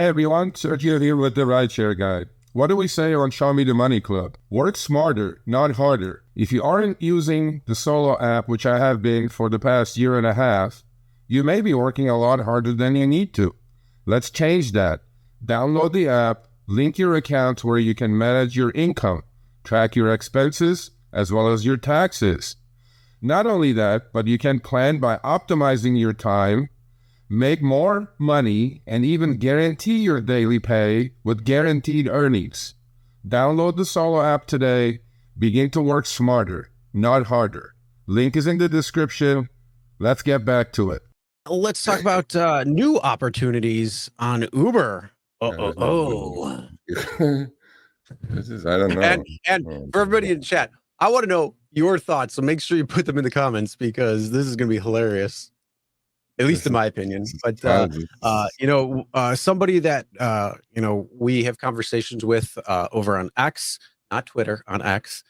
Hey everyone, Sergio here with the Rideshare Guy. What do we say on Show Me the Money Club? Work smarter, not harder. If you aren't using the Solo app, which I have been for the past year and a half, you may be working a lot harder than you need to. Let's change that. Download the app, link your account where you can manage your income, track your expenses, as well as your taxes. Not only that, but you can plan by optimizing your time, make more money, and even guarantee your daily pay with guaranteed earnings. Download the Solo app today. Begin to work smarter, not harder. Link is in the description. Let's get back to it. Let's talk about new opportunities on Uber. This is, I don't know. And for everybody in chat, I want to know your thoughts. So make sure you put them in the comments because this is going to be hilarious. At least in my opinion, but somebody that we have conversations with over on X, not Twitter, on X.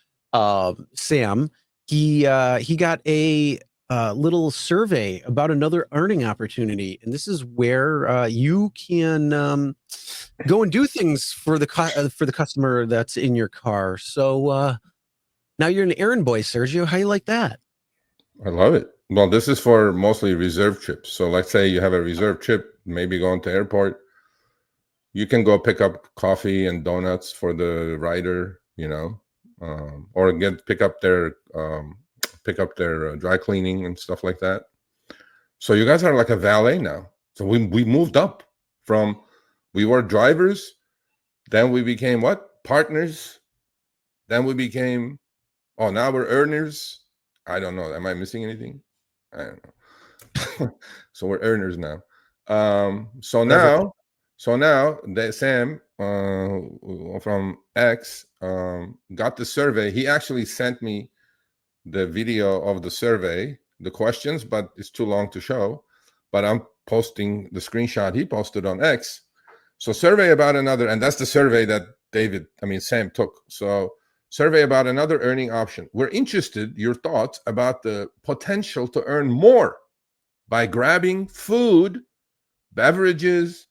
Sam, he got a little survey about another earning opportunity, and this is where you can go and do things for the customer that's in your car. So now you're an errand boy, Sergio. How you like that? I love it. Well, this is for mostly reserve trips. So let's say you have a reserve trip, maybe going to airport. You can go pick up coffee and donuts for the rider, or pick up their dry cleaning and stuff like that. So you guys are like a valet now. So we moved up from, we were drivers, then we became what? Partners. Then we became, now we're earners. I don't know. Am I missing anything? I don't know. So we're earners now. So now Sam from X got the survey. He actually sent me the video of the survey, the questions, but it's too long to show. But I'm posting the screenshot he posted on X. So survey about another, and that's the survey that Sam took. So survey about another earning option. We're interested your thoughts about the potential to earn more by grabbing food, beverages,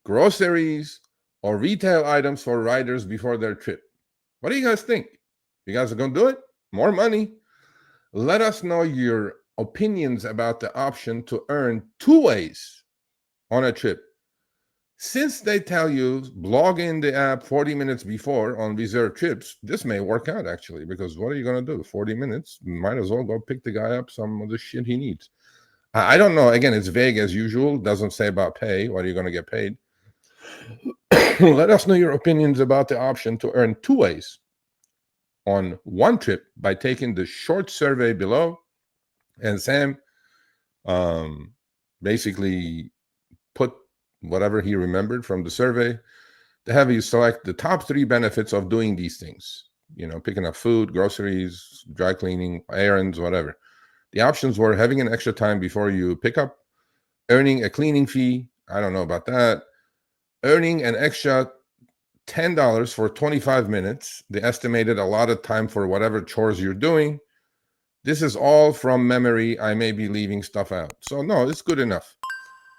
groceries, or retail items for riders before their trip. What do you guys think? You guys are going to do it? More money. Let us know your opinions about the option to earn 2 ways on a trip. Since they tell you log in the app 40 minutes before on reserved trips, this may work out actually, because what are you going to do? 40 minutes? Might as well go pick the guy up some of the shit he needs. I don't know. Again, it's vague as usual. Doesn't say about pay. What are you going to get paid? Let us know your opinions about the option to earn 2 ways on one trip by taking the short survey below. And Sam basically put whatever he remembered from the survey to have you select the top 3 benefits of doing these things, picking up food, groceries, dry cleaning, errands, whatever. The options were having an extra time before you pick up, earning a cleaning fee, I don't know about that, earning an extra $10 for 25 minutes, the estimated allotted time for whatever chores you're doing. This is all from memory. I may be leaving stuff out. So no, it's good enough.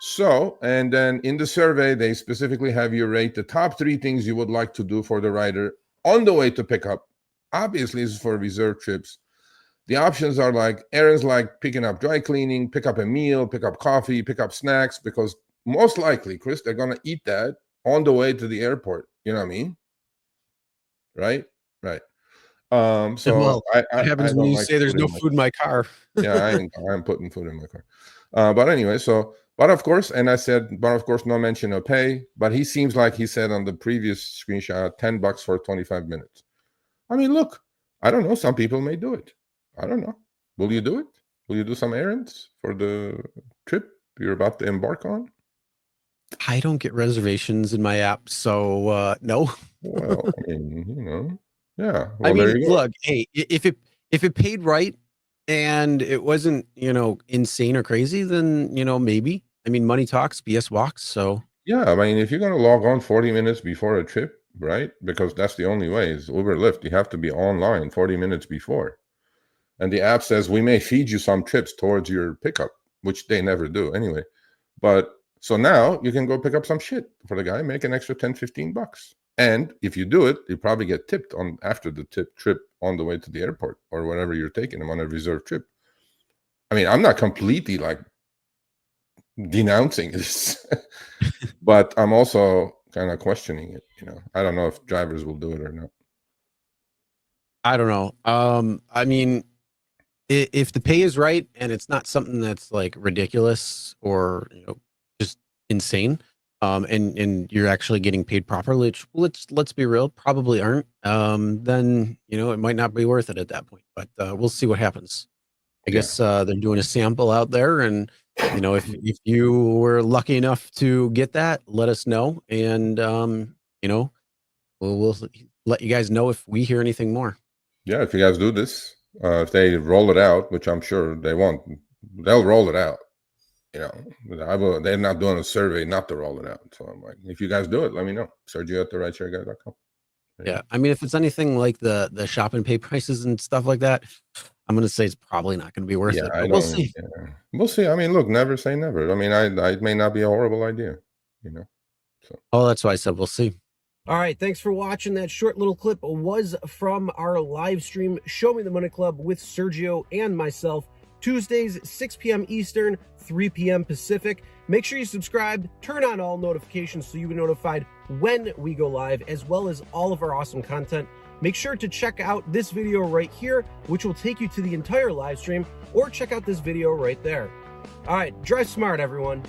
So, and then in the survey, they specifically have you rate the top 3 things you would like to do for the rider on the way to pick up. Obviously, this is for reserve trips. The options are like errands, like picking up dry cleaning, pick up a meal, pick up coffee, pick up snacks, because most likely, Chris, they're going to eat that on the way to the airport. You know what I mean? Right? Right. So what happens when you say there's no food in my car? Yeah, I'm putting food in my car. But anyway, but of course, no mention of pay. But he seems like he said on the previous screenshot, $10 for 25 minutes. I mean, look, I don't know. Some people may do it. I don't know. Will you do it? Will you do some errands for the trip you're about to embark on? I don't get reservations in my app, so no. Well, I mean, yeah. Well, look, hey, if it paid right and it wasn't, insane or crazy, then, maybe. I mean, money talks, BS walks. So yeah, I mean, if you're going to log on 40 minutes before a trip, right? Because that's the only way is Uber, Lyft. You have to be online 40 minutes before. And the app says we may feed you some trips towards your pickup, which they never do anyway. But So now you can go pick up some shit for the guy, make an extra 10, 15 bucks. And if you do it, you probably get tipped on after the trip on the way to the airport or whatever you're taking them on a reserve trip. I mean, I'm not completely like denouncing this, but I'm also kind of questioning it. I don't know if drivers will do it or not. I don't know. I mean, if the pay is right and it's not something that's like ridiculous or just insane, and you're actually getting paid properly, which let's be real, probably aren't, then it might not be worth it at that point. But we'll see what happens. I guess they're doing a sample out there, and if you were lucky enough to get that, let us know, and we'll let you guys know if we hear anything more. Yeah, if you guys do this, if they roll it out, which I'm sure they won't, they'll roll it out. They're not doing a survey not to roll it out. So I'm like, if you guys do it, let me know. Sergio at therideshareguy.com. Yeah, I mean, if it's anything like the shop and pay prices and stuff like that, I'm going to say it's probably not going to be worth it. But we'll see. Yeah. We'll see. I mean, look, never say never. I mean, I may not be a horrible idea, So. Oh, that's why I said we'll see. All right, thanks for watching. That short little clip was from our live stream, Show Me the Money Club with Sergio and myself, Tuesdays, 6 p.m. Eastern, 3 p.m. Pacific. Make sure you subscribe, turn on all notifications so you'll be notified when we go live, as well as all of our awesome content. Make sure to check out this video right here, which will take you to the entire live stream, or check out this video right there. All right, drive smart, everyone.